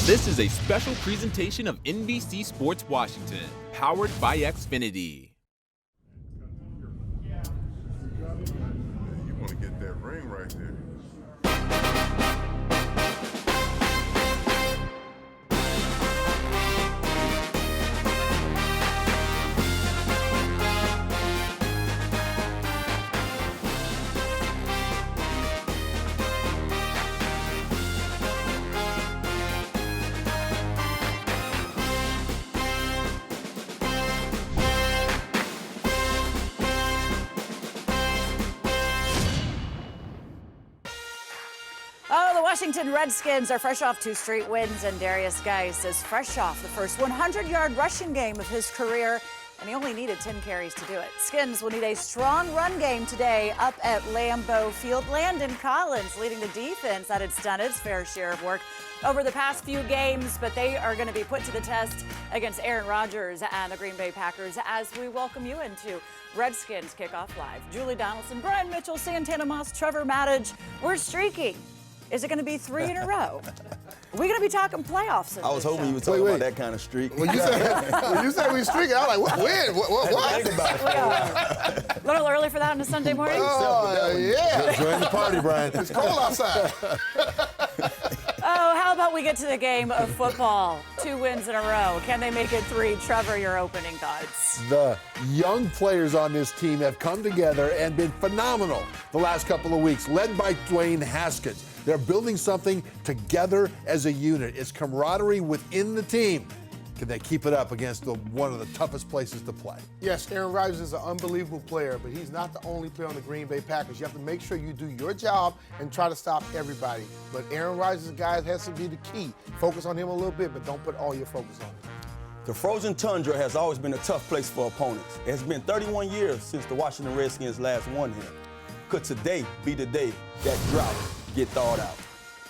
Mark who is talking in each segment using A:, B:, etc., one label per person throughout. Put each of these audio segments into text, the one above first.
A: This is a special presentation of NBC Sports Washington, powered by Xfinity.
B: You want to get that ring right there.
C: Washington Redskins are fresh off 2 straight wins, and Darius Geis is fresh off the first 100-yard rushing game of his career, and he only needed 10 carries to do it. Skins will need a strong run game today up at Lambeau Field. Landon Collins leading the defense that it's done its fair share of work over the past few games, but they are going to be put to the test against Aaron Rodgers and the Green Bay Packers as we welcome you into Redskins Kickoff Live. Julie Donaldson, Brian Mitchell, Santana Moss, Trevor Matich. We're streaking. Is it going to be 3 in a row? We're going to be talking playoffs.
D: I was hoping you were talking about that kind of streak.
B: When you said we streaking, I was like, when? What?
D: Think about it.
C: A little early for that on a Sunday morning?
B: Oh, yeah.
D: Join the party, Brian.
B: It's cold outside.
C: Oh, how about we get to the game of football? 2 wins in a row. Can they make it 3? Trevor, your opening thoughts.
E: The young players on this team have come together and been phenomenal the last couple of weeks, led by Dwayne Haskins. They're building something together as a unit. It's camaraderie within the team. Can they keep it up against one of the toughest places to play?
F: Yes, Aaron Rodgers is an unbelievable player, but he's not the only player on the Green Bay Packers. You have to make sure you do your job and try to stop everybody. But Aaron Rodgers, guys, has to be the key. Focus on him a little bit, but don't put all your focus on him.
D: The frozen tundra has always been a tough place for opponents. It has been 31 years since the Washington Redskins last won here. Could today be the day that drought get thawed out?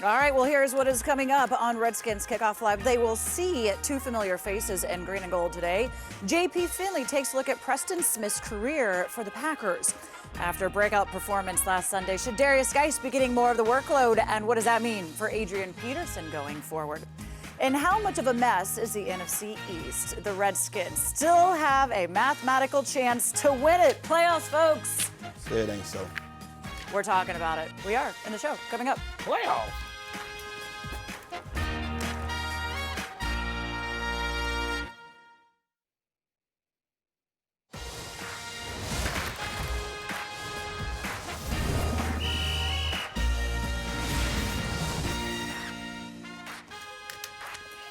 C: All right, well, here's what is coming up on Redskins Kickoff Live. They will see 2 familiar faces in green and gold today. J.P. Finley takes a look at Preston Smith's career for the Packers. After a breakout performance last Sunday, should Darius Geis be getting more of the workload, and what does that mean for Adrian Peterson going forward? And how much of a mess is the NFC East? The Redskins still have a mathematical chance to win it. Playoffs, folks.
D: Say it ain't so.
C: We're talking about it. We are in the show coming up.
F: Playoffs.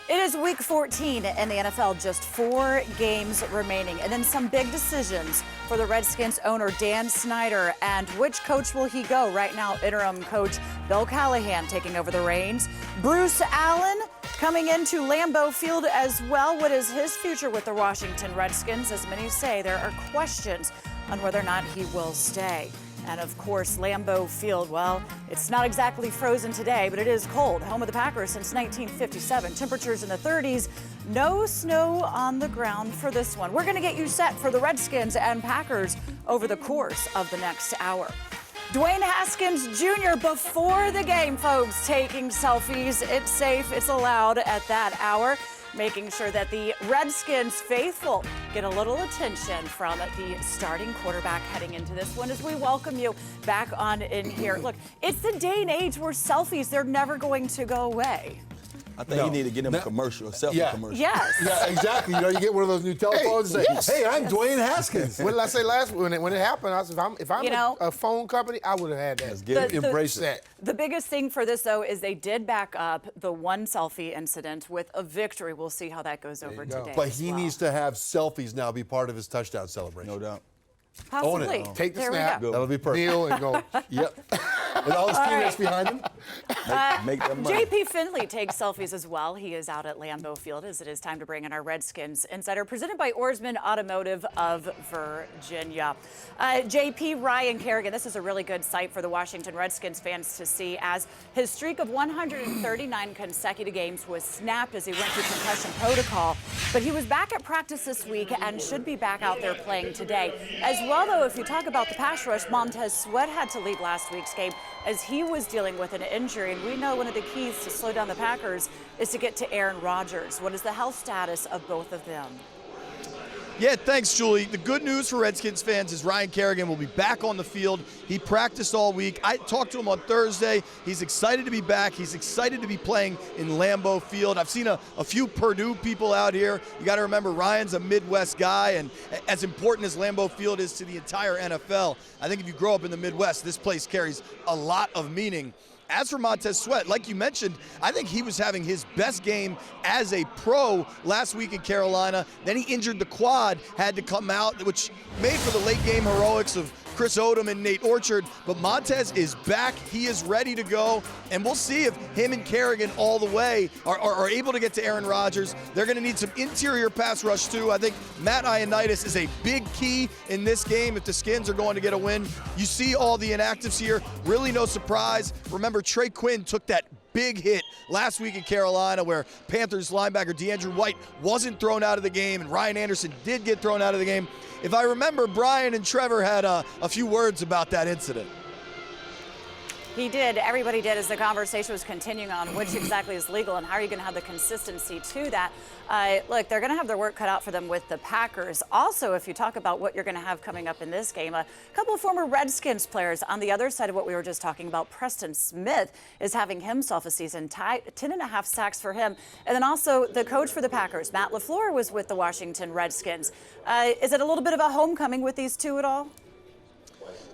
C: It is week 14 in the NFL, just 4 games remaining, and then some big decisions for the Redskins owner, Dan Snyder, and which coach will he go? Right now, interim coach Bill Callahan taking over the reins. Bruce Allen coming into Lambeau Field as well. What is his future with the Washington Redskins? As many say, there are questions on whether or not he will stay. And of course, Lambeau Field, well, it's not exactly frozen today, but it is cold. Home of the Packers since 1957. Temperatures in the 30s. No snow on the ground for this one. We're going to get you set for the Redskins and Packers over the course of the next hour. Dwayne Haskins Jr. before the game, folks, taking selfies. It's safe, it's allowed at that hour, making sure that the Redskins faithful get a little attention from the starting quarterback heading into this one as we welcome you back on in here. Look, it's the day and age where selfies, they're never going to go away.
D: I think you need to get him a commercial, a selfie commercial.
C: Yes.
E: Yeah, exactly. You know, you get one of those new telephones and say, hey, I'm Dwayne Haskins.
F: What did I say last week? When it happened, I said, if I'm a phone company, I would have had that.
E: Embrace that.
C: The biggest thing for this, though, is they did back up the one selfie incident with a victory. We'll see how that goes over today.
E: But he needs to have selfies now be part of his touchdown celebration.
D: No doubt.
C: Possibly.
F: Take the
C: There we
F: snap.
C: go.
E: That'll be perfect.
F: Kneel and go.
E: Yep. And all his teammates behind him.
D: Make that money.
C: J.P. Finley takes selfies as well. He is out at Lambeau Field as it is time to bring in our Redskins Insider, presented by Oarsman Automotive of Virginia. J.P. Ryan Kerrigan, this is a really good sight for the Washington Redskins fans to see as his streak of 139 consecutive games was snapped as he went through concussion protocol. But he was back at practice this week and should be back out there playing today. As well, though, if you talk about the pass rush, Montez Sweat had to leave last week's game as he was dealing with an injury. And we know one of the keys to slow down the Packers is to get to Aaron Rodgers. What is the health status of both of them?
G: Yeah, thanks, Julie. The good news for Redskins fans is Ryan Kerrigan will be back on the field. He practiced all week. I talked to him on Thursday. He's excited to be back. He's excited to be playing in Lambeau Field. I've seen a few Purdue people out here. You got to remember, Ryan's a Midwest guy, and as important as Lambeau Field is to the entire NFL, I think if you grow up in the Midwest, this place carries a lot of meaning. As for Montez Sweat, like you mentioned, I think he was having his best game as a pro last week in Carolina. Then he injured the quad, had to come out, which made for the late game heroics of Chris Odom and Nate Orchard. But Montez is back. He is ready to go. And we'll see if him and Kerrigan all the way are able to get to Aaron Rodgers. They're going to need some interior pass rush, too. I think Matt Ioannidis is a big key in this game if the Skins are going to get a win. You see all the inactives here. Really no surprise. Remember, Trey Quinn took that big hit last week in Carolina where Panthers linebacker DeAndrew White wasn't thrown out of the game and Ryan Anderson did get thrown out of the game. If I remember, Brian and Trevor had a few words about that incident.
C: He did. Everybody did as the conversation was continuing on which exactly is legal and how are you going to have the consistency to that. Look, they're going to have their work cut out for them with the Packers. Also, if you talk about what you're going to have coming up in this game, a couple of former Redskins players on the other side of what we were just talking about. Preston Smith is having himself a season, 10.5 sacks for him. And then also the coach for the Packers, Matt LaFleur, was with the Washington Redskins. Is it a little bit of a homecoming with these two at all?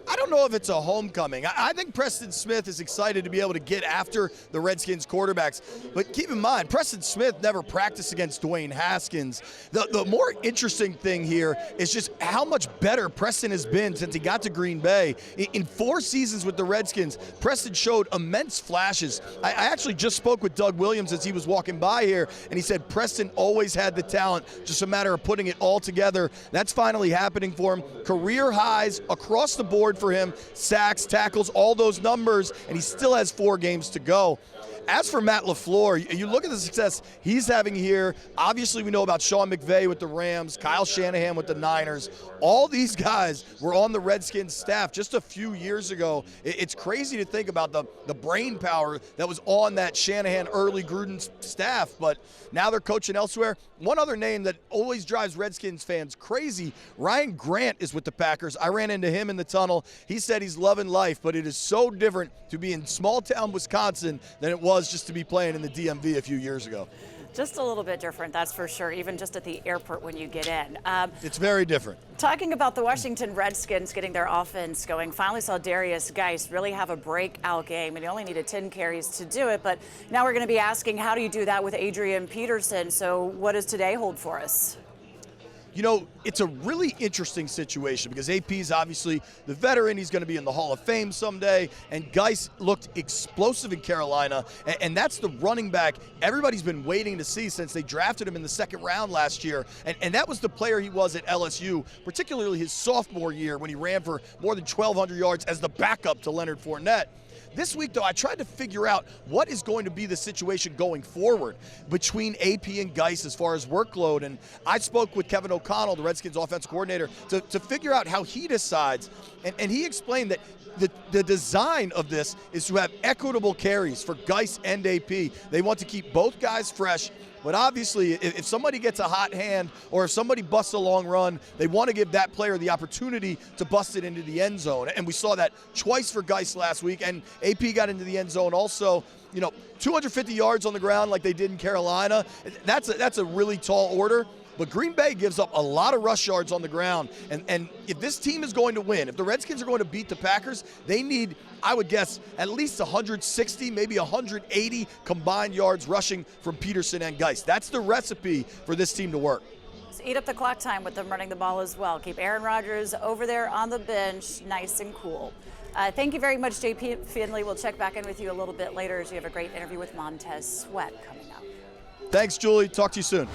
G: I don't know if it's a homecoming. I think Preston Smith is excited to be able to get after the Redskins quarterbacks. But keep in mind, Preston Smith never practiced against Dwayne Haskins. The more interesting thing here is just how much better Preston has been since he got to Green Bay. In 4 seasons with the Redskins, Preston showed immense flashes. I actually just spoke with Doug Williams as he was walking by here, and he said Preston always had the talent, just a matter of putting it all together. That's finally happening for him. Career highs across the board for him, sacks, tackles, all those numbers, and he still has 4 games to go. As for Matt LaFleur, you look at the success he's having here. Obviously, we know about Sean McVay with the Rams, Kyle Shanahan with the Niners. All these guys were on the Redskins staff just a few years ago. It's crazy to think about the brain power that was on that Shanahan, early Gruden staff, but now they're coaching elsewhere. One other name that always drives Redskins fans crazy, Ryan Grant is with the Packers. I ran into him in the tunnel. He said he's loving life, but it is so different to be in small-town Wisconsin than it was just to be playing in the DMV a few years ago.
C: Just a little bit different, that's for sure, even just at the airport when you get in.
G: It's very different.
C: Talking about the Washington Redskins getting their offense going, finally saw Darius Geis really have a breakout game, and he only needed 10 carries to do it. But now we're going to be asking, how do you do that with Adrian Peterson? So what does today hold for us?
G: You know, it's a really interesting situation because AP is obviously the veteran. He's going to be in the Hall of Fame someday. And Geis looked explosive in Carolina. And that's the running back everybody's been waiting to see since they drafted him in the 2nd round last year. And that was the player he was at LSU, particularly his sophomore year when he ran for more than 1,200 yards as the backup to Leonard Fournette. This week, though, I tried to figure out what is going to be the situation going forward between AP and Geis as far as workload. And I spoke with Kevin O'Connell, the Redskins offensive coordinator, to figure out how he decides. And he explained that the design of this is to have equitable carries for Geis and AP. They want to keep both guys fresh. But obviously, if somebody gets a hot hand or if somebody busts a long run, they want to give that player the opportunity to bust it into the end zone. And we saw that twice for Geis last week, and AP got into the end zone also. You know, 250 yards on the ground like they did in Carolina, that's a really tall order. But Green Bay gives up a lot of rush yards on the ground. And if this team is going to win, if the Redskins are going to beat the Packers, they need, I would guess, at least 160, maybe 180 combined yards rushing from Peterson and Geis. That's the recipe for this team to work.
C: So eat up the clock time with them running the ball as well. Keep Aaron Rodgers over there on the bench, nice and cool. Thank you very much, JP Finley. We'll check back in with you a little bit later as you have a great interview with Montez Sweat coming up.
G: Thanks, Julie. Talk to you soon.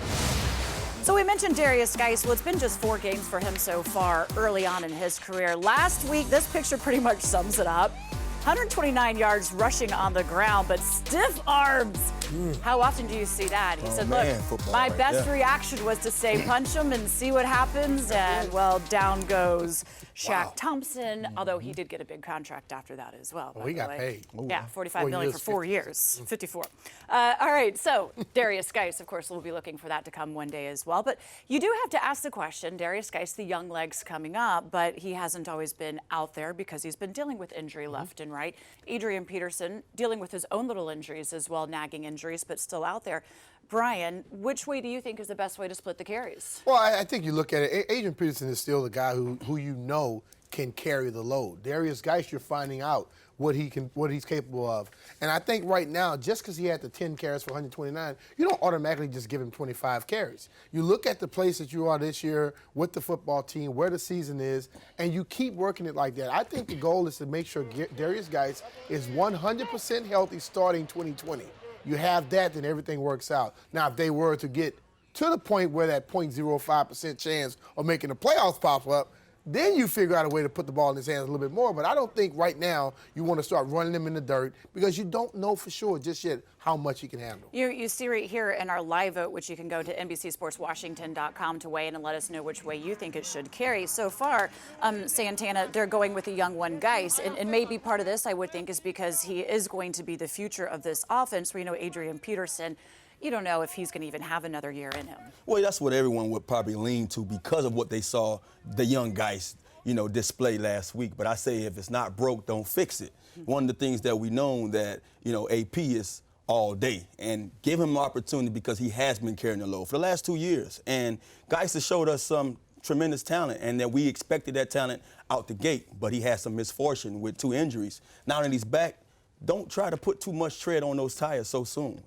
C: So we mentioned Darius Geis. Well, it's been just 4 games for him so far early on in his career. Last week, this picture pretty much sums it up. 129 yards rushing on the ground, but stiff arms How often do you see that? He said,
D: man,
C: look,
D: football
C: my
D: right
C: best
D: there.
C: reaction was to say punch him and see what happens. And, well, down goes Shaq Thompson, although he did get a big contract after that as well.
F: Oh, he got paid.
C: Yeah, $45 million for 4 years, 54. All right, so Darius Geis, of course, will be looking for that to come one day as well. But you do have to ask the question, Darius Geis, the young legs coming up, but he hasn't always been out there because he's been dealing with injury left and right. Adrian Peterson dealing with his own little injuries as well, nagging injuries, but still out there. Brian, which way do you think is the best way to split the carries?
F: Well, I think you look at it. Adrian Peterson is still the guy who you know can carry the load. Darius Geis, you're finding out what he's capable of. And I think right now, just because he had the 10 carries for 129, you don't automatically just give him 25 carries. You look at the place that you are this year with the football team, where the season is, and you keep working it like that. I think the goal is to make sure Darius Geis is 100% healthy starting 2020. You have that, then everything works out. Now, if they were to get to the point where that 0.05% chance of making the playoffs pop up, then you figure out a way to put the ball in his hands a little bit more. But I don't think right now you want to start running him in the dirt because you don't know for sure just yet how much he can handle.
C: You see right here in our live vote, which you can go to NBCSportsWashington.com to weigh in and let us know which way you think it should carry. So far, Santana, they're going with the young one, Geis. And maybe part of this, I would think, is because he is going to be the future of this offense. We know Adrian Peterson, you don't know if he's going to even have another year in him.
D: Well, that's what everyone would probably lean to because of what they saw the young guys, display last week. But I say if it's not broke, don't fix it. One of the things that we know that, AP is all day. And give him an opportunity because he has been carrying the load for the last 2 years. And Geis has showed us some tremendous talent and that we expected that talent out the gate. But he had some misfortune with 2 injuries. Now that he's back, don't try to put too much tread on those tires so soon.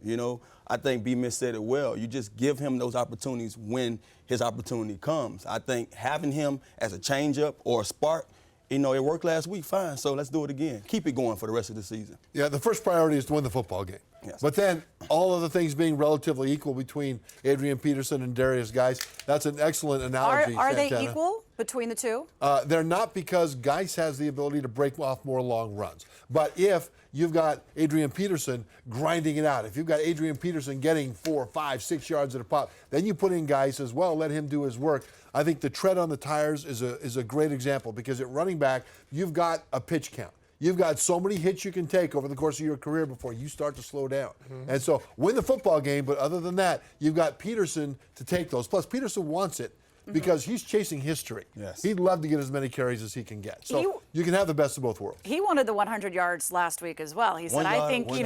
D: I think B-Miss said it well. You just give him those opportunities when his opportunity comes. I think having him as a changeup or a spark, it worked last week, fine. So let's do it again. Keep it going for the rest of the season.
E: Yeah, the first priority is to win the football game.
D: Yes.
E: But then all of the things being relatively equal between Adrian Peterson and Darius Geis, that's an excellent analogy,
C: Are they
E: Santana.
C: equal between the two?
E: They're not because Geis has the ability to break off more long runs. But if you've got Adrian Peterson grinding it out, if you've got Adrian Peterson getting 4, 5, 6 yards at a pop, then you put in Geis as well, let him do his work. I think the tread on the tires is a great example because at running back, you've got a pitch count. You've got so many hits you can take over the course of your career before you start to slow down. And so win the football game, but other than that, you've got Peterson to take those. Plus, Peterson wants it because he's chasing history.
D: Yes.
E: He'd love to get as many carries as he can get. So you can have the best of both worlds.
C: He wanted the 100 yards last week as well. He said, I think, he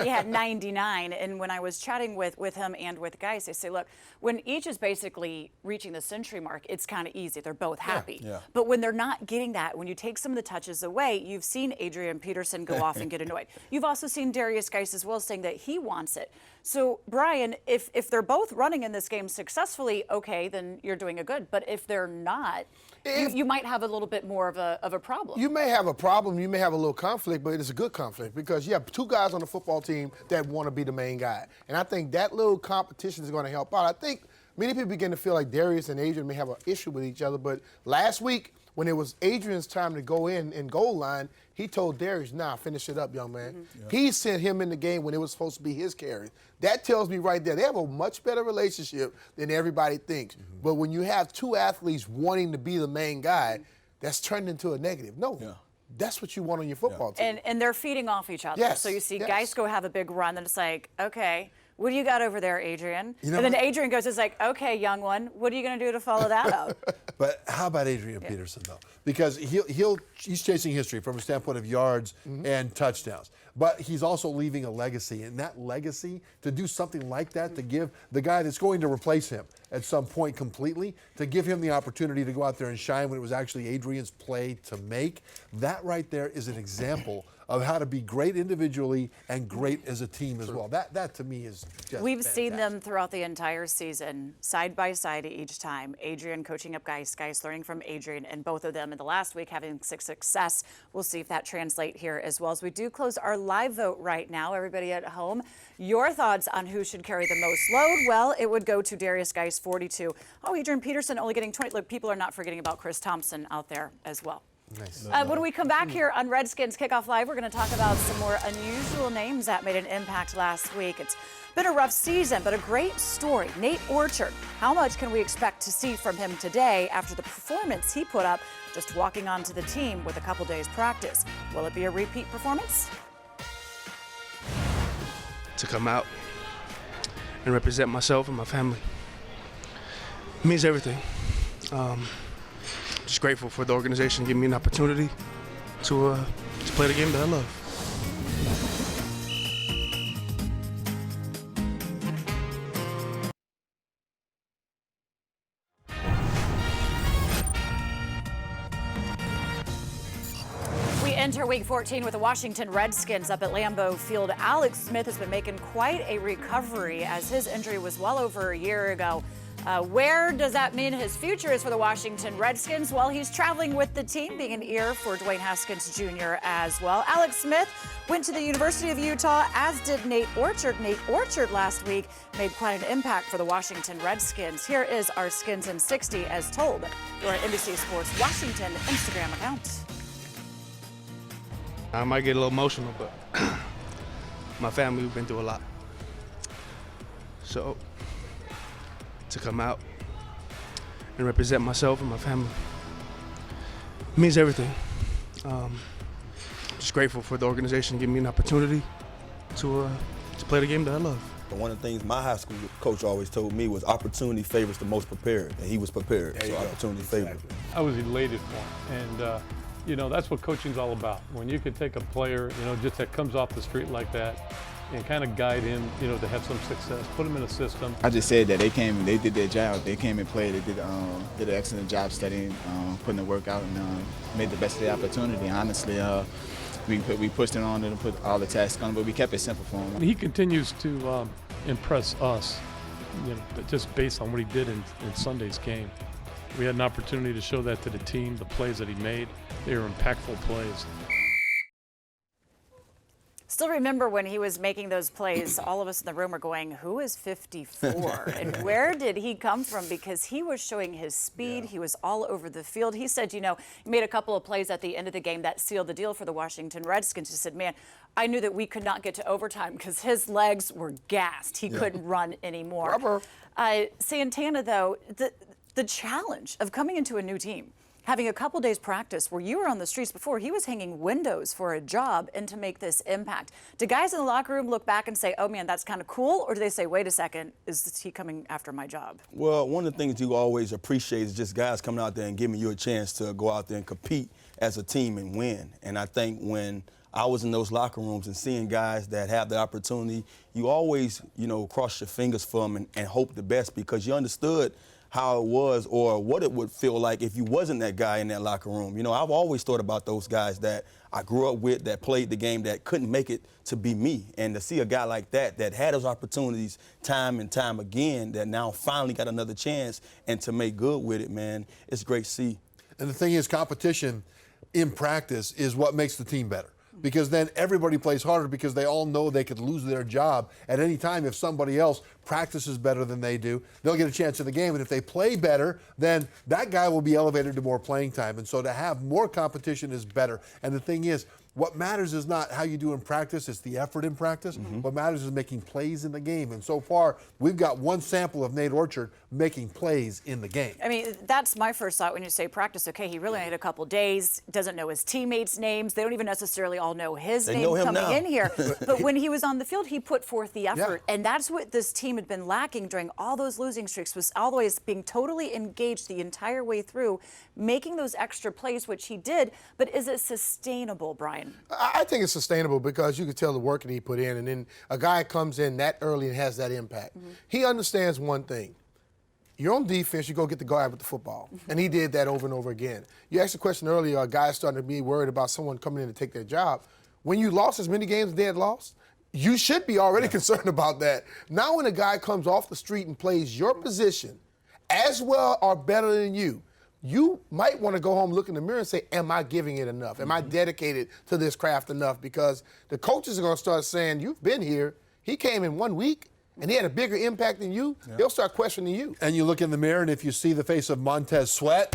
C: had 99. And when I was chatting with him and with Geis, they say, look, when each is basically reaching the century mark, it's kind of easy. They're both happy.
D: Yeah.
C: But when they're not getting that, when you take some of the touches away, you've seen Adrian Peterson go off and get annoyed. You've also seen Darius Geis as well saying that he wants it. So, Brian, if they're both running in this game successfully, okay, then you're doing a good. But if they're not, you might have a little bit more of a problem.
F: You may have a problem, you may have a little conflict, but it's a good conflict because you have 2 guys on the football team that want to be the main guy. And I think that little competition is going to help out. I think many people begin to feel like Darius and Adrian may have an issue with each other, but last week, when it was Adrian's time to go in goal line, he told Darius, finish it up, young man. He sent him in the game when it was supposed to be his carry. That tells me right there, they have a much better relationship than everybody thinks. But when you have 2 athletes wanting to be the main guy, that's turned into a negative. No. Yeah. That's what you want on your football team.
C: And they're feeding off each other.
F: Yes.
C: So you see Geis go have a big run, and it's like, okay, what do you got over there, Adrian? And then Adrian goes, it's like, okay, young one, what are you going to do to follow that up?
E: But how about Adrian Peterson, though? Because he's chasing history from a standpoint of yards and touchdowns. But he's also leaving a legacy. And that legacy, to do something like that, to give the guy that's going to replace him at some point completely, to give him the opportunity to go out there and shine when it was actually Adrian's play to make, that right there is an example of how to be great individually and great as a team as well. That to me is just
C: We've
E: fantastic.
C: seen them throughout the entire season, side by side each time. Adrian coaching up Geis learning from Adrian, and both of them in the last week having success. We'll see if that translates here as well. As we do close our live vote right now, everybody at home, your thoughts on who should carry the most load? Well, it would go to Darius Geis, 42. Oh, Adrian Peterson only getting 20. Look, people are not forgetting about Chris Thompson out there as well.
E: Nice.
C: When we come back here on Redskins Kickoff Live, we're going to talk about some more unusual names that made an impact last week. It's been a rough season, but a great story. Nate Orchard. How much can we expect to see from him today after the performance he put up just walking onto the team with a couple days practice? Will it be a repeat performance?
H: To come out and represent myself and my family. It means everything. Just grateful for the organization giving me an opportunity to play the game that I love.
C: We enter Week 14 with the Washington Redskins up at Lambeau Field. Alex Smith has been making quite a recovery as his injury was well over a year ago. Where does that mean his future is for the Washington Redskins? Well, he's traveling with the team, being an ear for Dwayne Haskins Jr. as well. Alex Smith went to the University of Utah, as did Nate Orchard. Nate Orchard last week made quite an impact for the Washington Redskins. Here is our Skins in 60 as told through our NBC Sports Washington Instagram account.
H: I might get a little emotional, but my family, we've been through a lot. So, to come out and represent myself and my family, it means everything. Just grateful for the organization giving me an opportunity to play the game that I love.
D: But one of the things my high school coach always told me was opportunity favors the most prepared, and he was prepared, so opportunity favored.
I: I was elated for him, and you know, that's what coaching's all about. When you can take a player, you know, just that comes off the street like that and kind of guide him, you know, to have some success, put him in a system.
J: I just said that they came and they did their job. They came and played. They did an excellent job studying, putting the work out, and made the best of the opportunity. Honestly, we pushed it on and put all the tasks on, but we kept it simple for him.
I: He continues to impress us, you know, just based on what he did in Sunday's game. We had an opportunity to show that to the team, the plays that he made. They were impactful plays.
C: Still remember when he was making those plays, all of us in the room were going, who is 54? And where did he come from? Because he was showing his speed. Yeah. He was all over the field. He said, you know, he made a couple of plays at the end of the game that sealed the deal for the Washington Redskins. He said, man, I knew that we could not get to overtime because his legs were gassed. He couldn't run anymore. Santana, though, the challenge of coming into a new team, having a couple days practice where you were on the streets before, he was hanging windows for a job, and to make this impact. Do guys in the locker room look back and say, oh man, that's kind of cool? Or do they say, wait a second, is he coming after my job?
D: Well, one of the things you always appreciate is just guys coming out there and giving you a chance to go out there and compete as a team and win. And I think when I was in those locker rooms and seeing guys that have the opportunity, you always, you know, cross your fingers for them and hope the best, because you understood how it was or what it would feel like if you wasn't that guy in that locker room. You know, I've always thought about those guys that I grew up with, that played the game, that couldn't make it to be me. And to see a guy like that had those opportunities time and time again, that now finally got another chance and to make good with it, man, it's great to see.
E: And the thing is, competition in practice is what makes the team better. Because then everybody plays harder because they all know they could lose their job at any time if somebody else practices better than they do. They'll get a chance in the game, and if they play better, then that guy will be elevated to more playing time. And so to have more competition is better. And the thing is, what matters is not how you do in practice, it's the effort in practice. What matters is making plays in the game. And so far, we've got one sample of Nate Orchard making plays in the game.
C: I mean, that's my first thought when you say practice. Okay, he really had a couple days, doesn't know his teammates' names. They don't even necessarily all know his name coming in here. But when he was on the field, he put forth the effort. And that's what this team had been lacking during all those losing streaks, was always being totally engaged the entire way through, making those extra plays, which he did. But is it sustainable, Brian?
F: I think it's sustainable because you can tell the work that he put in, and then a guy comes in that early and has that impact. He understands one thing. You're on defense, you go get the guy with the football. And he did that over and over again. You asked a question earlier, a guy starting to be worried about someone coming in to take their job. When you lost as many games as they had lost, you should be already concerned about that. Now when a guy comes off the street and plays your position as well or better than you might want to go home, look in the mirror and say, am I giving it enough? Am I dedicated to this craft enough? Because the coaches are going to start saying, you've been here. He came in 1 week, and he had a bigger impact than you. They'll start questioning you.
E: And you look in the mirror, and if you see the face of Montez Sweat,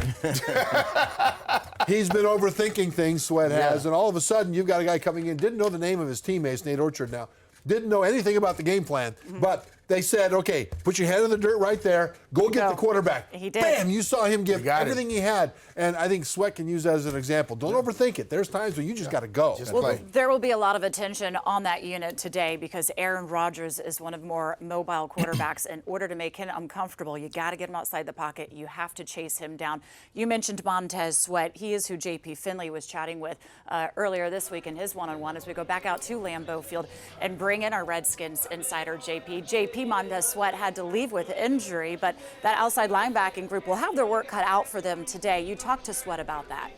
E: He's been overthinking things, Sweat has, and all of a sudden you've got a guy coming in, didn't know the name of his teammates, Nate Orchard now, didn't know anything about the game plan, but they said, okay, put your head in the dirt right there, go get the quarterback.
C: He did.
E: Bam, you saw him give everything he had, and I think Sweat can use that as an example. Don't overthink it. There's times when you just got to go.
C: Well, there will be a lot of attention on that unit today because Aaron Rodgers is one of the more mobile quarterbacks. In order to make him uncomfortable, you got to get him outside the pocket. You have to chase him down. You mentioned Montez Sweat. He is who J.P. Finley was chatting with earlier this week in his one-on-one as we go back out to Lambeau Field and bring in our Redskins insider, J.P. J.P. Montez Sweat had to leave with injury, but that outside linebacking group will have their work cut out for them today. You talked to Sweat about that.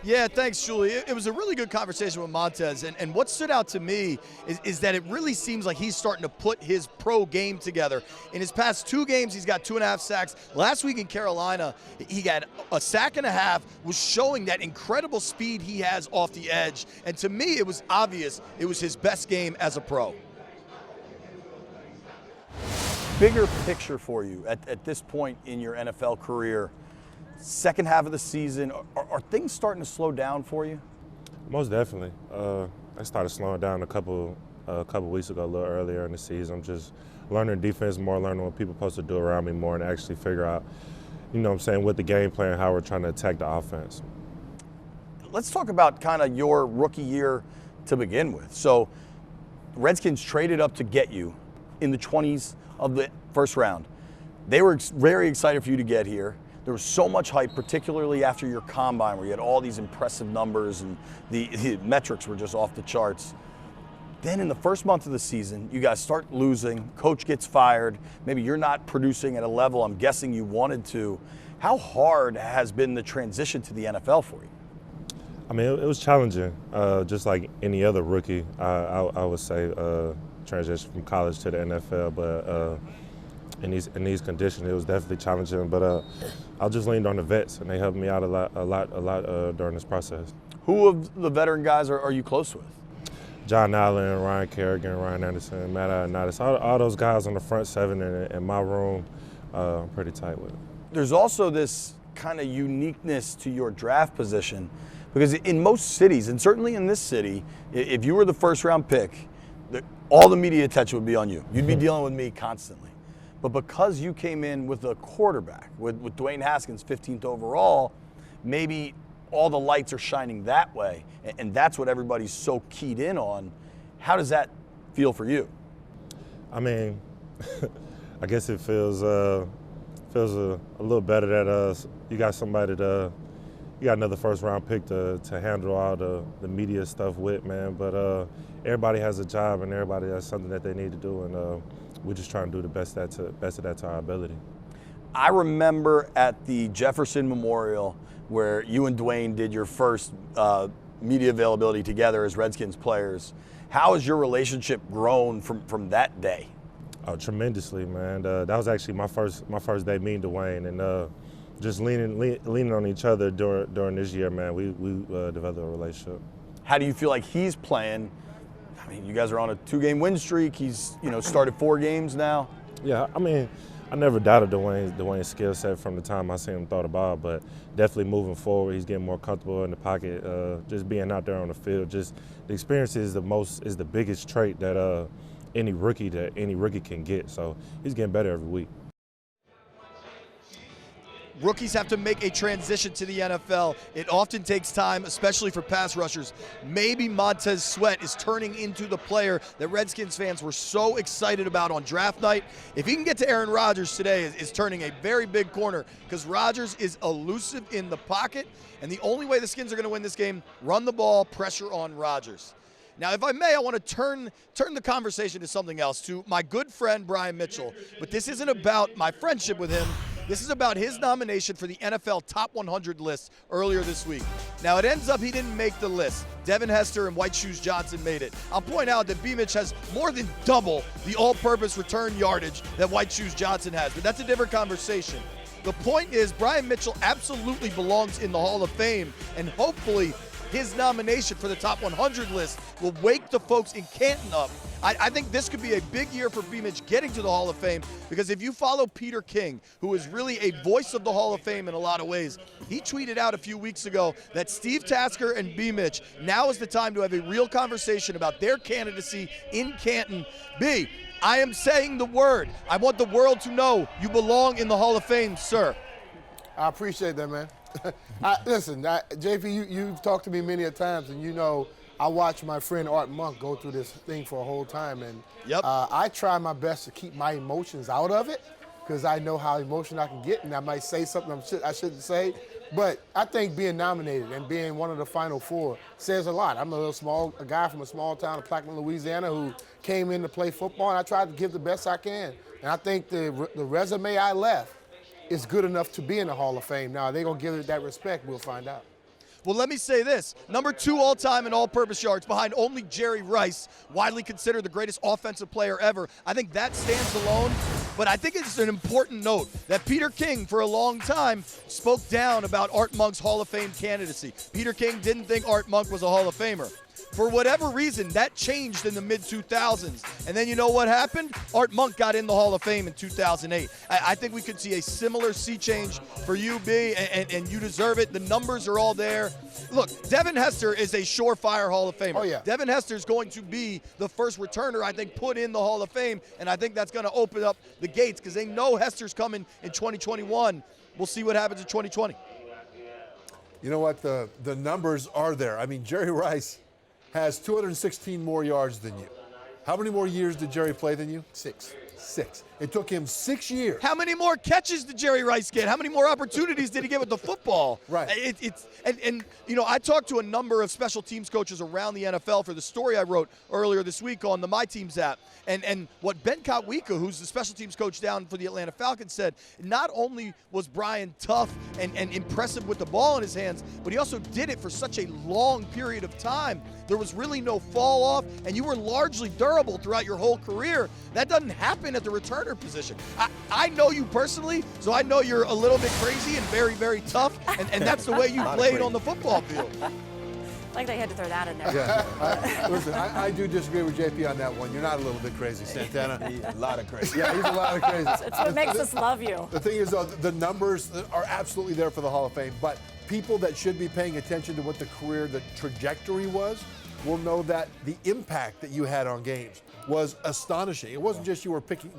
G: Yeah, thanks, Julie. It was a really good conversation with Montez, and what stood out to me is that it really seems like he's starting to put his pro game together. In his past 2 games, he's got 2.5 sacks. Last week in Carolina, he got a sack and a half, was showing that incredible speed he has off the edge, and to me, it was obvious it was his best game as a pro.
K: Bigger picture for you at this point in your NFL career, second half of the season, are things starting to slow down for you?
L: Most definitely. I started slowing down a couple weeks ago, a little earlier in the season. I'm just learning defense more, learning what people are supposed to do around me more, and actually figure out, you know what I'm saying, with the game plan, how we're trying to attack the offense.
K: Let's talk about kind of your rookie year to begin with. So Redskins traded up to get you in the 20s of the first round. They were very excited for you to get here. There was so much hype, particularly after your combine where you had all these impressive numbers and the metrics were just off the charts. Then in the first month of the season, you guys start losing, coach gets fired, maybe you're not producing at a level I'm guessing you wanted to. How hard has been the transition to the NFL for you?
L: I mean, it was challenging, just like any other rookie, I would say, transition from college to the NFL, but in these conditions, it was definitely challenging. But I just leaned on the vets, and they helped me out a lot during this process.
K: Who of the veteran guys are you close with?
L: John Allen, Ryan Kerrigan, Ryan Anderson, Matt Ioannidis, all those guys on the front seven in my room, I'm pretty tight with.
K: There's also this kind of uniqueness to your draft position, because in most cities, and certainly in this city, if you were the first round pick, all the media attention would be on you. You'd be dealing with me constantly. But because you came in with a quarterback, with Dwayne Haskins 15th overall, maybe all the lights are shining that way, and that's what everybody's so keyed in on. How does that feel for you?
L: I mean, I guess it feels a little better that you got somebody you got another first round pick to handle all the media stuff with, man. But everybody has a job and everybody has something that they need to do, and we're just trying to do the best of that to our ability.
K: I remember at the Jefferson Memorial where you and Dwayne did your first media availability together as Redskins players. How has your relationship grown from that day?
L: Oh, tremendously, man. That was actually my first day meeting Dwayne, and just leaning on each other during this year, man. We developed a relationship.
K: How do you feel like he's playing? I mean, you guys are on a 2-game win streak. He's started 4 games now.
L: Yeah, I mean, I never doubted Dwayne's skill set from the time I seen him throw the ball, but definitely moving forward, he's getting more comfortable in the pocket. Just being out there on the field, just the experience is the biggest trait that any rookie can get. So he's getting better every week.
G: Rookies have to make a transition to the NFL. It often takes time, especially for pass rushers. Maybe Montez Sweat is turning into the player that Redskins fans were so excited about on draft night. If he can get to Aaron Rodgers today, is turning a very big corner, because Rodgers is elusive in the pocket, and the only way the Skins are going to win this game, run the ball, pressure on Rodgers. Now, if I may, I want to turn the conversation to something else, to my good friend Brian Mitchell. But this isn't about my friendship with him. This is about his nomination for the NFL Top 100 list earlier this week. Now, it ends up he didn't make the list. Devin Hester and White Shoes Johnson made it. I'll point out that B-Mitch has more than double the all-purpose return yardage that White Shoes Johnson has, but that's a different conversation. The point is, Brian Mitchell absolutely belongs in the Hall of Fame, and hopefully his nomination for the Top 100 list will wake the folks in Canton up I think this could be a big year for Mitch getting to the Hall of Fame, because if you follow Peter King, who is really a voice of the Hall of Fame in a lot of ways, he tweeted out a few weeks ago that Steve Tasker and Mitch, now is the time to have a real conversation about their candidacy in Canton. B, I am saying the word. I want the world to know you belong in the Hall of Fame, sir.
F: I appreciate that, man. Listen, JP, you've talked to me many a times, and you know I watched my friend Art Monk go through this thing for a whole time, and I try my best to keep my emotions out of it, because I know how emotional I can get, and I might say something I shouldn't say. But I think being nominated and being one of the final four says a lot. I'm a guy from a small town of Plaquemine, Louisiana, who came in to play football, and I tried to give the best I can. And I think the resume I left is good enough to be in the Hall of Fame. Now, are they going to give it that respect? We'll find out.
G: Well, let me say this. Number 2 all-time in all-purpose yards behind only Jerry Rice, widely considered the greatest offensive player ever. I think that stands alone. But I think it's an important note that Peter King, for a long time, spoke down about Art Monk's Hall of Fame candidacy. Peter King didn't think Art Monk was a Hall of Famer. For whatever reason, that changed in the mid-2000s. And then you know what happened? Art Monk got in the Hall of Fame in 2008. I think we could see a similar sea change for you, B, and you deserve it. The numbers are all there. Look, Devin Hester is a surefire Hall of Famer.
F: Oh, yeah.
G: Devin Hester is going to be the first returner, I think, put in the Hall of Fame, and I think that's going to open up the gates because they know Hester's coming in 2021. We'll see what happens in 2020.
E: You know what? The numbers are there. I mean, Jerry Rice has 216 more yards than you. How many more years did Jerry play than you?
F: 6.
E: It took him 6 years.
G: How many more catches did Jerry Rice get? How many more opportunities did he get with the football?
E: Right.
G: And you know, I talked to a number of special teams coaches around the NFL for the story I wrote earlier this week on the My Teams app. And what Ben Kotwika, who's the special teams coach down for the Atlanta Falcons, said, not only was Brian tough and impressive with the ball in his hands, but he also did it for such a long period of time. There was really no fall off, and you were largely durable throughout your whole career. That doesn't happen at the returner position. I know you personally, so I know you're a little bit crazy and very, very tough, and that's the way you played on the football field.
C: Like they had to throw that in there.
E: Yeah. Listen, I do disagree with JP on that one. You're not a little bit crazy, Santana.
D: He's a lot of crazy.
E: Yeah, he's a lot of crazy.
C: It's what makes us love you.
E: The thing is, though, the numbers are absolutely there for the Hall of Fame, but people that should be paying attention to what the trajectory was will know that the impact that you had on games was astonishing. It wasn't just you were picking,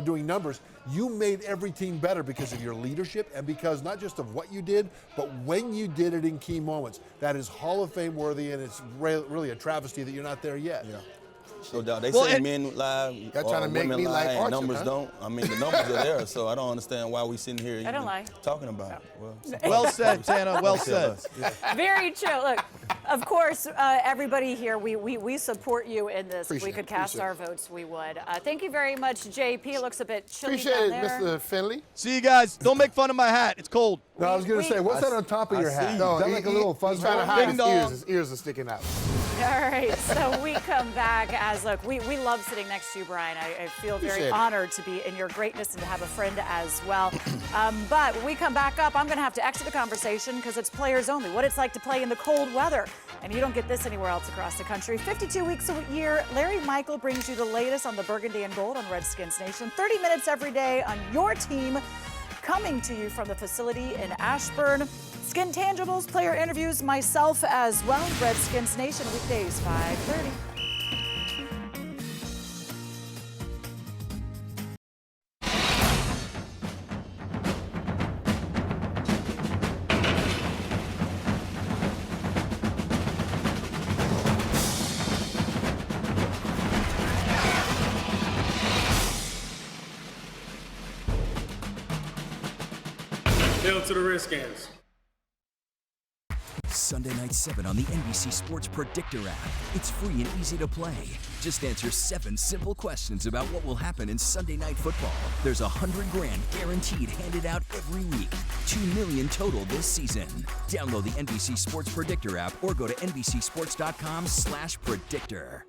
E: doing numbers. You made every team better because of your leadership and because not just of what you did, but when you did it in key moments. That is Hall of Fame worthy, and it's really a travesty that you're not there yet.
D: Yeah. No doubt. They say men lie,
F: Y'all trying to make
D: women
F: me
D: lie,
F: like
D: and
F: Archer,
D: numbers
F: huh?
D: don't. I mean, the numbers are there, so I don't understand why we sitting here
C: don't lie.
D: talking about it.
G: Well said, Tana. Well said.
C: Very true. Look, of course, everybody here, we support you in this. If we could cast our votes, we would. Thank you very much, JP. It looks a bit chilly
F: Appreciate
C: down
F: it,
C: there.
F: Mr. Finley.
G: See you guys. Don't make fun of my hat. It's cold.
E: No, I was going to say, what's that on top of your hat?
F: No,
E: Is that like a little fuzz
F: he's trying to
E: ball?
F: hide
G: Ding
F: his
G: dong.
F: ears. His ears are sticking out.
C: All right, so we come back as, look, we love sitting next to you, Brian. I feel very
F: Appreciate it.
C: honored to be in your greatness and to have a friend as well. But when we come back up, I'm going to have to exit the conversation because it's players only, what it's like to play in the cold weather. And you don't get this anywhere else across the country. 52 weeks a year, Larry Michael brings you the latest on the Burgundy and Gold on Redskins Nation. 30 minutes every day on your team, coming to you from the facility in Ashburn. Skin Tangibles, player interviews, myself as well. Redskins Nation, weekdays, 5:30.
M: Hail to the Redskins.
N: Sunday night 7 on the NBC Sports Predictor app. It's free and easy to play. Just answer 7 simple questions about what will happen in Sunday night football. There's $100,000 guaranteed handed out every week. $2 million total this season. Download the NBC Sports Predictor app or go to NBCSports.com/predictor.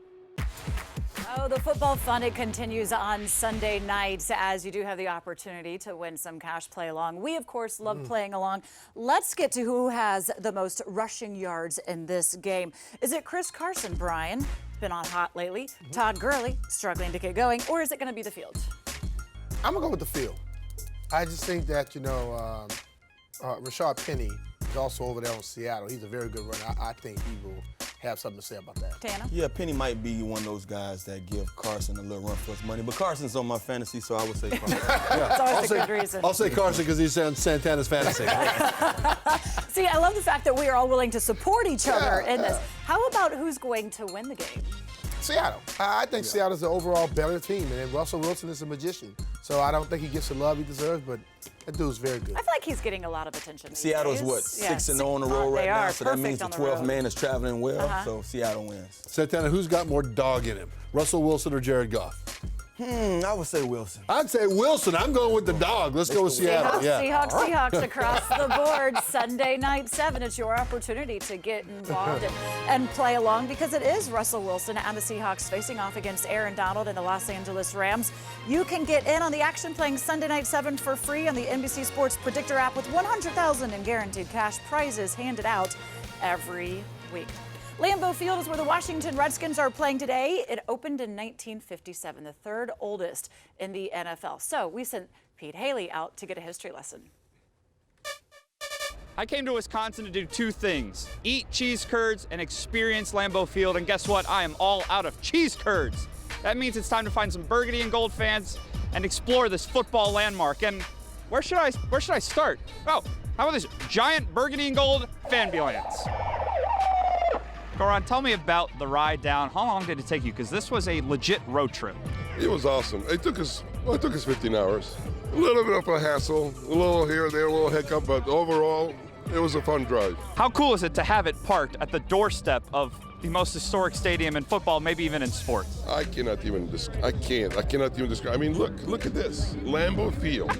C: Oh, the football fun, it continues on Sunday nights as you do have the opportunity to win some cash play along. We, of course, love playing along. Let's get to who has the most rushing yards in this game. Is it Chris Carson, Brian? Been on hot lately. Todd Gurley, struggling to get going. Or is it going to be the field?
F: I'm going to go with the field. I just think that, Rashard Penny is also over there in Seattle. He's a very good runner. I think he will have something to say about that.
C: Tana?
D: Yeah, Penny might be one of those guys that give Carson a little run for his money, but Carson's on my fantasy, so I would say Carson.
C: It's always a good reason.
E: I'll say Carson because he's on Santana's fantasy.
C: See, I love the fact that we are all willing to support each other in this. How about who's going to win the game?
F: Seattle. I think Seattle's the overall better team, and then Russell Wilson is a magician. So I don't think he gets the love he deserves, but that dude's very good.
C: I feel like he's getting a lot of attention these
D: Seattle's
C: days.
D: what, 6-0 on the road right now, so that means the 12th man is traveling well, so Seattle wins.
E: Santana, who's got more dog in him, Russell Wilson or Jared Goff?
D: I would say Wilson.
E: I'd say Wilson. I'm going with the dog. Let's go with Seattle.
C: Seahawks across the board. Sunday night 7. It's your opportunity to get involved and play along because it is Russell Wilson and the Seahawks facing off against Aaron Donald and the Los Angeles Rams. You can get in on the action playing Sunday night 7 for free on the NBC Sports Predictor app with $100,000 in guaranteed cash prizes handed out every week. Lambeau Field is where the Washington Redskins are playing today. It opened in 1957, the third oldest in the NFL. So we sent Pete Haley out to get a history lesson.
O: I came to Wisconsin to do two things: eat cheese curds and experience Lambeau Field. And guess what? I am all out of cheese curds. That means it's time to find some burgundy and gold fans and explore this football landmark. And where should I start? Oh, how about this giant burgundy and gold fanbulance? Goran, tell me about the ride down. How long did it take you? Because this was a legit road trip.
B: It was awesome. It took us 15 hours. A little bit of a hassle, a little here, there, a little hiccup, but overall, it was a fun drive.
O: How cool is it to have it parked at the doorstep of the most historic stadium in football, maybe even in sports?
B: I cannot even describe. I mean, look at this, Lambeau Field,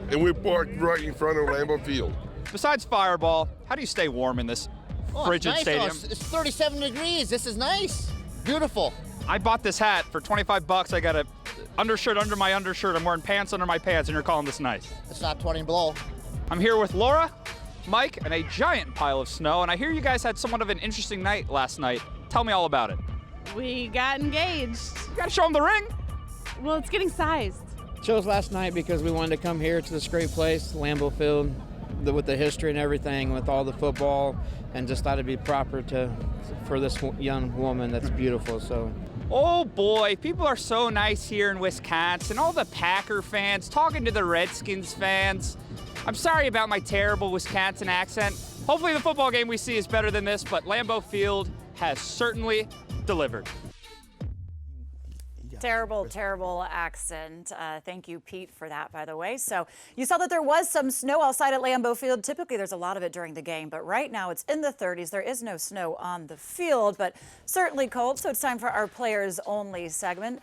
B: and we're parked right in front of Lambeau Field.
O: Besides Fireball, how do you stay warm in this frigid stadium?
P: It's 37 degrees. This is nice. Beautiful.
O: I bought this hat for $25. I got a undershirt under my undershirt. I'm wearing pants under my pants, and you're calling this nice.
P: It's not 20 below.
O: I'm here with Laura, Mike, and a giant pile of snow. And I hear you guys had somewhat of an interesting night last night. Tell me all about it.
Q: We got engaged.
O: You gotta show them the ring.
Q: Well, it's getting sized.
R: Chose last night because we wanted to come here to this great place, Lambeau Field, with the history and everything, with all the football, and just thought it'd be proper for this young woman that's beautiful. So.
O: Oh boy, people are so nice here in Wisconsin. All the Packer fans talking to the Redskins fans. I'm sorry about my terrible Wisconsin accent. Hopefully the football game we see is better than this, but Lambeau Field has certainly delivered.
C: Terrible accent. Thank you, Pete, for that, by the way. So you saw that there was some snow outside at Lambeau Field. Typically, there's a lot of it during the game, but right now it's in the 30s. There is no snow on the field, but certainly cold. So it's time for our players only segment.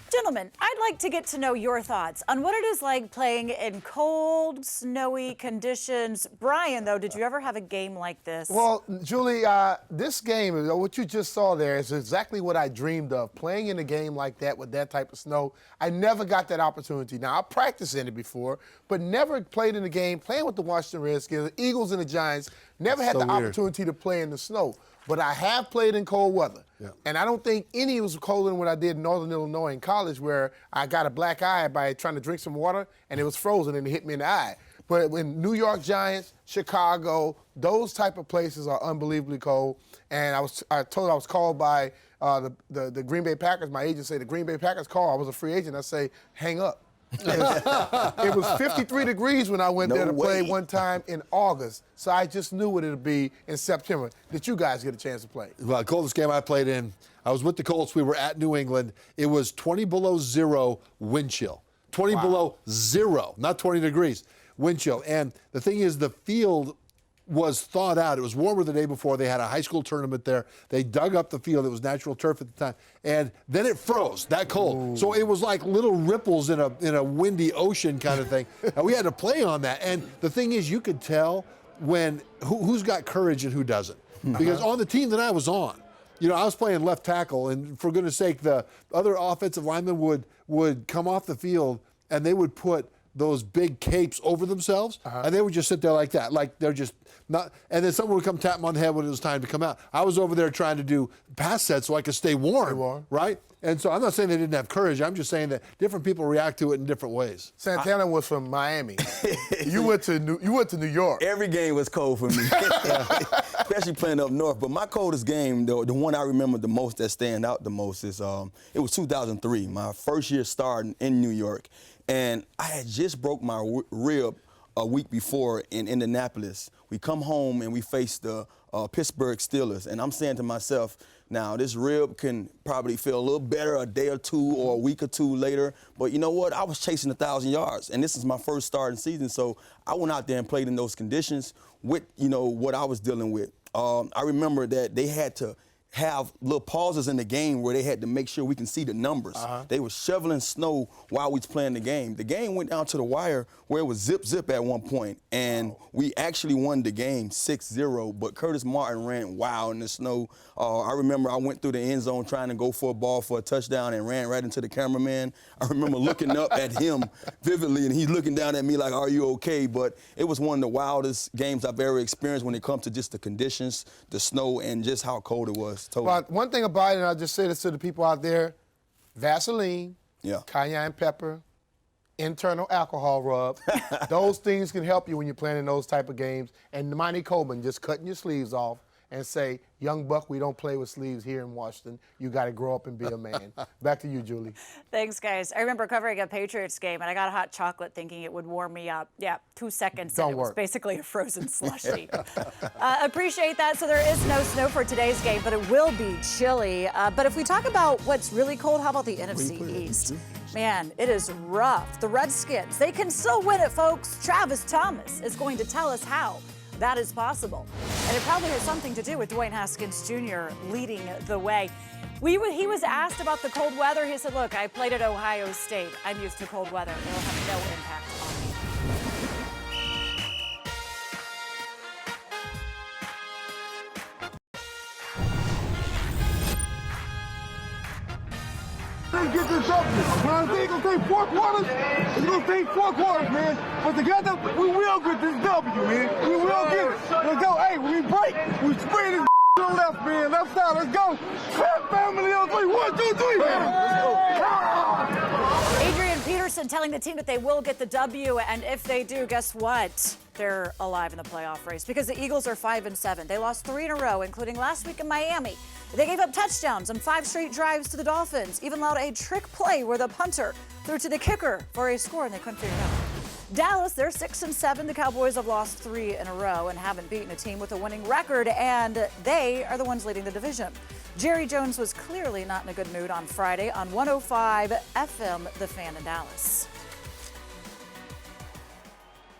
C: Gentlemen, I'd like to get to know your thoughts on what it is like playing in cold, snowy conditions. Brian, though, did you ever have a game like this?
F: Well, Julie, this game, what you just saw there is exactly what I dreamed of, playing in a game like that with that type of snow. I never got that opportunity. Now, I practiced in it before, but never played in a game, playing with the Washington Redskins, the Eagles and the Giants, never had the opportunity to play in the snow. But I have played in cold weather. Yeah. And I don't think any was colder than what I did in Northern Illinois in college, where I got a black eye by trying to drink some water, and it was frozen and it hit me in the eye. But when New York Giants, Chicago, those type of places are unbelievably cold. And I was called by the Green Bay Packers. My agent said, the Green Bay Packers call. I was a free agent. I say, hang up. It was 53 degrees when I went there to play one time in August. So I just knew what it would be in September. Did you guys get a chance to play?
E: Well, the coldest game I played in, I was with the Colts. We were at New England. It was 20 below zero wind chill. 20 below zero, not 20 degrees wind chill. And the thing is, the field was thawed out. It was warmer the day before. They had a high school tournament there. They dug up the field. It was natural turf at the time. And then it froze that cold. Ooh. So it was like little ripples in a windy ocean kind of thing. And we had to play on that. And the thing is, you could tell when who's got courage and who doesn't. Because on the team that I was on, You know, I was playing left tackle, and for goodness sake, the other offensive linemen would come off the field, and they would put those big capes over themselves, and they would just sit there like that, like they're just not. And then someone would come tap them on the head when it was time to come out. I was over there trying to do pass sets so I could stay warm, right? And so I'm not saying they didn't have courage. I'm just saying that different people react to it in different ways.
F: Santana was from Miami. You went to New York.
D: Every game was cold for me, especially playing up north. But my coldest game, the one I remember the most that stand out the most is it was 2003, my first year starting in New York. And I had just broke my rib a week before in Indianapolis. We come home and we face the Pittsburgh Steelers. And I'm saying to myself, now this rib can probably feel a little better a day or two or a week or two later. But you know what? I was chasing 1,000 yards. And this is my first starting season. So I went out there and played in those conditions with, you know, what I was dealing with. I remember that they had to have little pauses in the game where they had to make sure we can see the numbers. They were shoveling snow while we was playing the game. The game went down to the wire where it was zip at one point, and we actually won the game 6-0, but Curtis Martin ran wild in the snow. I remember I went through the end zone trying to go for a ball for a touchdown and ran right into the cameraman. I remember looking up at him vividly, and he's looking down at me like, are you okay? But it was one of the wildest games I've ever experienced when it comes to just the conditions, the snow, and just how cold it was. Totally.
F: But one thing about it, and I'll just say this to the people out there, Vaseline, cayenne pepper, internal alcohol rub, those things can help you when you're playing in those type of games. And Monty Coleman just cutting your sleeves off and say, young buck, we don't play with sleeves here in Washington. You got to grow up and be a man. Back to you, Julie.
C: Thanks, guys. I remember covering a Patriots game, and I got a hot chocolate thinking it would warm me up. Yeah, 2 seconds, and it was basically a frozen slushie. Appreciate that. So there is no snow for today's game, but it will be chilly. But if we talk about what's really cold, how about the NFC East? Man, it is rough. The Redskins, they can still win it, folks. Travis Thomas is going to tell us how that is possible. And it probably has something to do with Dwayne Haskins Jr. leading the way. He was asked about the cold weather. He said, look, I played at Ohio State. I'm used to cold weather. It will have no impact on me.
S: Let's get this up. Man, it's going to take 4 quarters. It's going to take 4 quarters, man. But together, we will get this W, man. We will get it. Let's go. Hey, when we break, we spray this on left, man. Left side, let's go. Clap, family on 3. 1, 2, 3, man. Let's go.
C: Adrian Peterson telling the team that they will get the W, and if they do, guess what? They're alive in the playoff race because the Eagles are 5-7. They lost 3 in a row, including last week in Miami. They gave up touchdowns on 5 straight drives to the Dolphins, even allowed a trick play where the punter threw to the kicker for a score, and they couldn't figure it out. Dallas, they're 6-7. The Cowboys have lost 3 in a row and haven't beaten a team with a winning record, and they are the ones leading the division. Jerry Jones was clearly not in a good mood on Friday on 105 FM, The Fan in Dallas.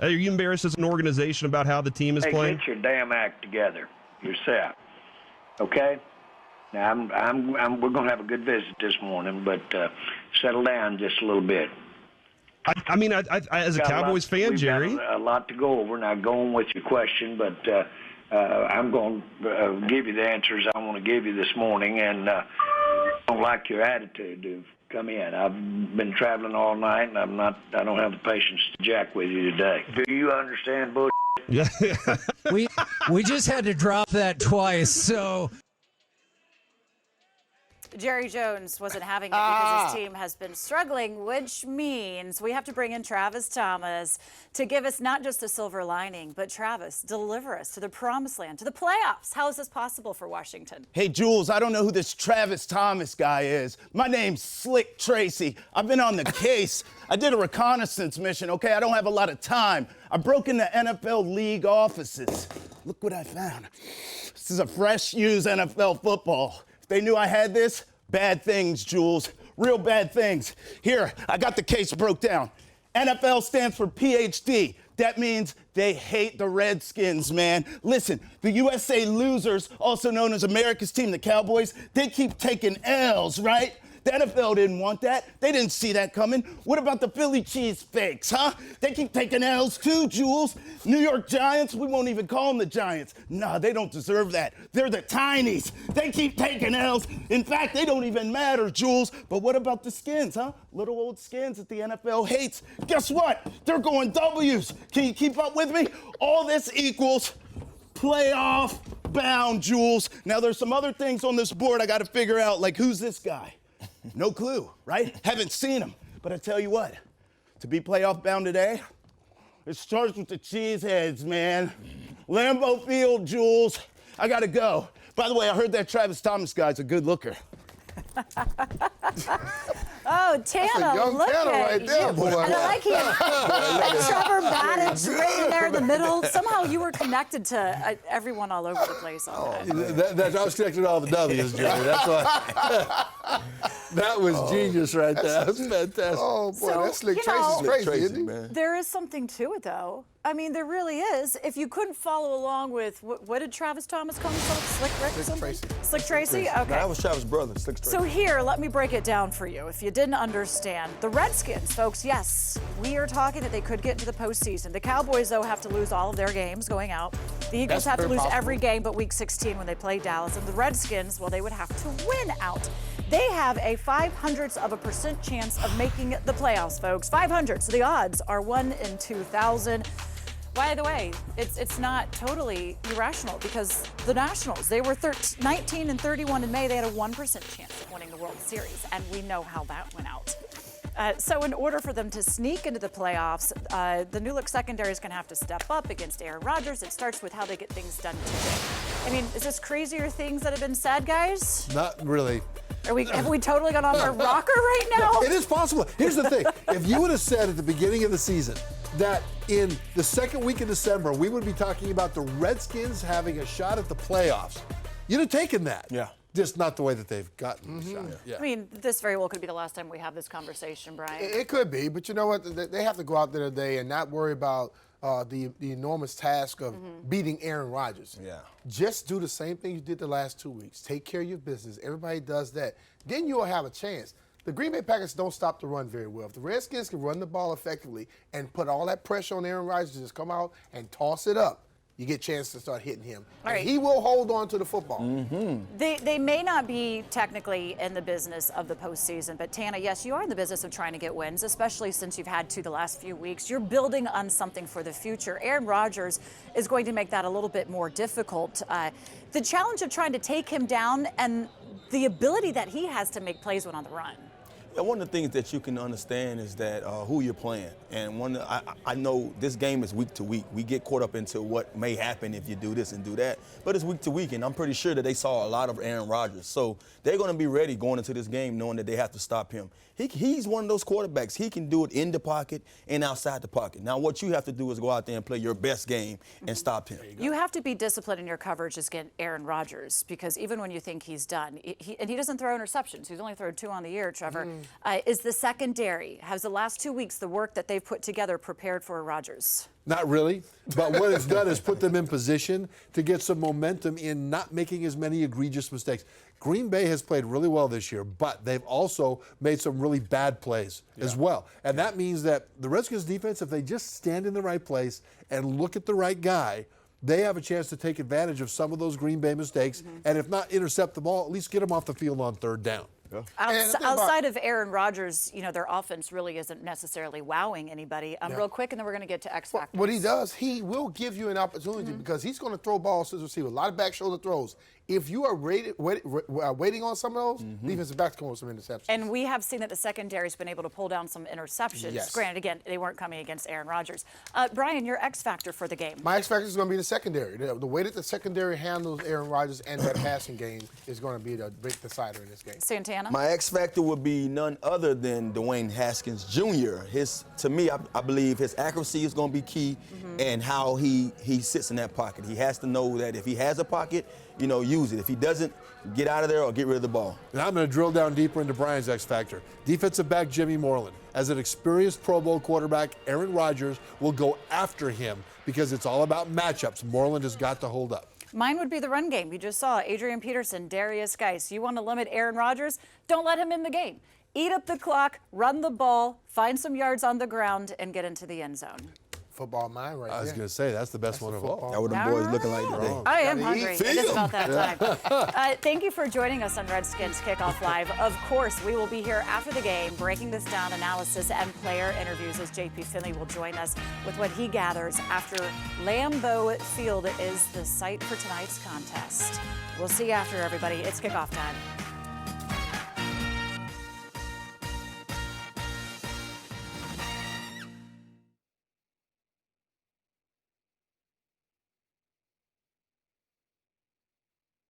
T: Are you embarrassed as an organization about how the team is playing?
U: Get your damn act together yourself, okay? Now, we're going to have a good visit this morning, but settle down just a little bit.
T: I mean, as a Cowboys fan, Jerry.
U: We've got a lot to go over. Not going with your question, but I'm going to give you the answers I want to give you this morning, and I don't like your attitude to come in. I've been traveling all night, and I don't have the patience to jack with you today. Do you understand, bull?
T: Yeah.
V: we just had to drop that twice, so.
C: Jerry Jones wasn't having it because his team has been struggling, which means we have to bring in Travis Thomas to give us not just a silver lining, but Travis, deliver us to the promised land, to the playoffs. How is this possible for Washington?
W: Hey, Jules, I don't know who this Travis Thomas guy is. My name's Slick Tracy. I've been on the case. I did a reconnaissance mission, okay? I don't have a lot of time. I broke into NFL league offices. Look what I found. This is a fresh used NFL football. They knew I had this. Bad things, Jules. Real bad things. Here, I got the case broke down. NFL stands for PhD. That means they hate the Redskins, man. Listen, the USA losers, also known as America's team, the Cowboys, they keep taking L's, right? The NFL didn't want that. They didn't see that coming. What about the Philly cheese fakes, huh? They keep taking L's too, Jules. New York Giants, we won't even call them the Giants. Nah, they don't deserve that. They're the Tinies. They keep taking L's. In fact, they don't even matter, Jules. But what about the Skins, huh? Little old Skins that the NFL hates. Guess what? They're going W's. Can you keep up with me? All this equals playoff bound, Jules. Now, there's some other things on this board I got to figure out, like who's this guy? No clue, right? Haven't seen him. But I tell you what, to be playoff bound today, it starts with the cheeseheads, man. Lambeau Field, Jules. I got to go. By the way, I heard that Travis Thomas guy's a good looker.
C: Oh, Tana,
F: young
C: look
F: Tana
C: at
F: right there,
C: you.
F: boy.
C: And I like him. And Trevor Matich right in there in the middle. Somehow you were connected to everyone all over the place on that.
E: I was connected to all the W's, Jimmy. That's why. That was genius right there. That was fantastic.
F: Oh, boy,
C: So,
F: that Slick
C: you
F: Tracy's
C: know,
F: crazy, isn't he?
D: man.
C: There is something to it, though. I mean, there really is. If you couldn't follow along with, what did Travis Thomas call himself? Slick Rick or something?
F: Tracy.
C: Slick Tracy?
D: No,
C: Okay.
D: that was Travis' brother, Slick Tracy.
C: So here, let me break it down for you. If you didn't understand, the Redskins, folks, yes, we are talking that they could get into the postseason. The Cowboys, though, have to lose all of their games going out. The Eagles
F: That's
C: have to
F: very
C: lose
F: possible.
C: every game but Week 16 when they play Dallas. And the Redskins, well, they would have to win out. They have a 0.05% chance of making the playoffs, folks. 500. So the odds are 1 in 2,000. By the way, it's not totally irrational because the Nationals, they were 19 and 31 in May. They had a 1% chance of winning the World Series, and we know how that went out. So in order for them to sneak into the playoffs, the new look secondary is going to have to step up against Aaron Rodgers. It starts with how they get things done today. I mean, is this crazier things that have been said, guys?
E: Not really.
C: Have we totally gone off our rocker right now?
E: It is possible. Here's the thing. If you would have said at the beginning of the season that in the second week of December, we would be talking about the Redskins having a shot at the playoffs, you'd have taken that.
D: Yeah.
E: Just not the way that they've gotten the shot. Yeah.
C: I mean, this very well could be the last time we have this conversation, Brian.
F: It could be, but you know what? They have to go out there today and not worry about the enormous task of beating Aaron Rodgers.
D: Yeah.
F: Just do the same thing you did the last 2 weeks. Take care of your business. Everybody does that. Then you'll have a chance. The Green Bay Packers don't stop the run very well. If the Redskins can run the ball effectively and put all that pressure on Aaron Rodgers to just come out and toss it up, you get a chance to start hitting him.
C: All right.
F: And he will hold on to the football.
C: They may not be technically in the business of the postseason, but Tana, yes, you are in the business of trying to get wins, especially since you've had to the last few weeks. You're building on something for the future. Aaron Rodgers is going to make that a little bit more difficult. The challenge of trying to take him down and the ability that he has to make plays when on the run.
D: Yeah, one of the things that you can understand is that who you're playing. And I know this game is week to week. We get caught up into what may happen if you do this and do that. But it's week to week, and I'm pretty sure that they saw a lot of Aaron Rodgers. So they're going to be ready going into this game knowing that they have to stop him. He's one of those quarterbacks. He can do it in the pocket and outside the pocket. Now, what you have to do is go out there and play your best game and stop him.
C: You have to be disciplined in your coverage against Aaron Rodgers because even when you think he's done, and he doesn't throw interceptions. He's only thrown 2 on the year, Trevor. Is the secondary, has the last 2 weeks, the work that they've put together prepared for Rodgers?
E: Not really, but what it's done is put them in position to get some momentum in not making as many egregious mistakes. Green Bay has played really well this year, but they've also made some really bad plays as well. And that means that the Redskins defense, if they just stand in the right place and look at the right guy, they have a chance to take advantage of some of those Green Bay mistakes, and if not intercept the ball, at least get them off the field on third down.
D: Yeah.
C: Outside of Aaron Rodgers, you know, their offense really isn't necessarily wowing anybody. Real quick, and then we're going to get to X factors.
F: What he does, he will give you an opportunity because he's going to throw balls to the receiver, a lot of back shoulder throws. If you are waiting on some of those, defensive backs come with some interceptions.
C: And we have seen that the secondary's been able to pull down some interceptions.
F: Yes.
C: Granted, again, they weren't coming against Aaron Rodgers. Brian, your X factor for the game.
F: My X factor is going to be the secondary. The way that the secondary handles Aaron Rodgers and that passing game is going to be the big decider in this game.
C: Santana?
D: My X factor would be none other than Dwayne Haskins Jr. To me, I believe his accuracy is going to be key, and how he sits in that pocket. He has to know that if he has a pocket, use it. If he doesn't, get out of there or get rid of the ball.
E: And I'm going to drill down deeper into Brian's X factor. Defensive back Jimmy Moreland. As an experienced Pro Bowl quarterback, Aaron Rodgers will go after him because it's all about matchups. Moreland has got to hold up.
C: Mine would be the run game. You just saw Adrian Peterson, Darius Geis. You want to limit Aaron Rodgers? Don't let him in the game. Eat up the clock, run the ball, find some yards on the ground, and get into the end zone.
F: Football mind right there.
E: I was going to say, that's the best one of all.
D: That what them boys looking like today.
C: I am hungry. It is about that time. Thank you for joining us on Redskins Kickoff Live. Of course, we will be here after the game, breaking this down, analysis, and player interviews as JP Finley will join us with what he gathers after Lambeau Field is the site for tonight's contest. We'll see you after, everybody. It's kickoff time.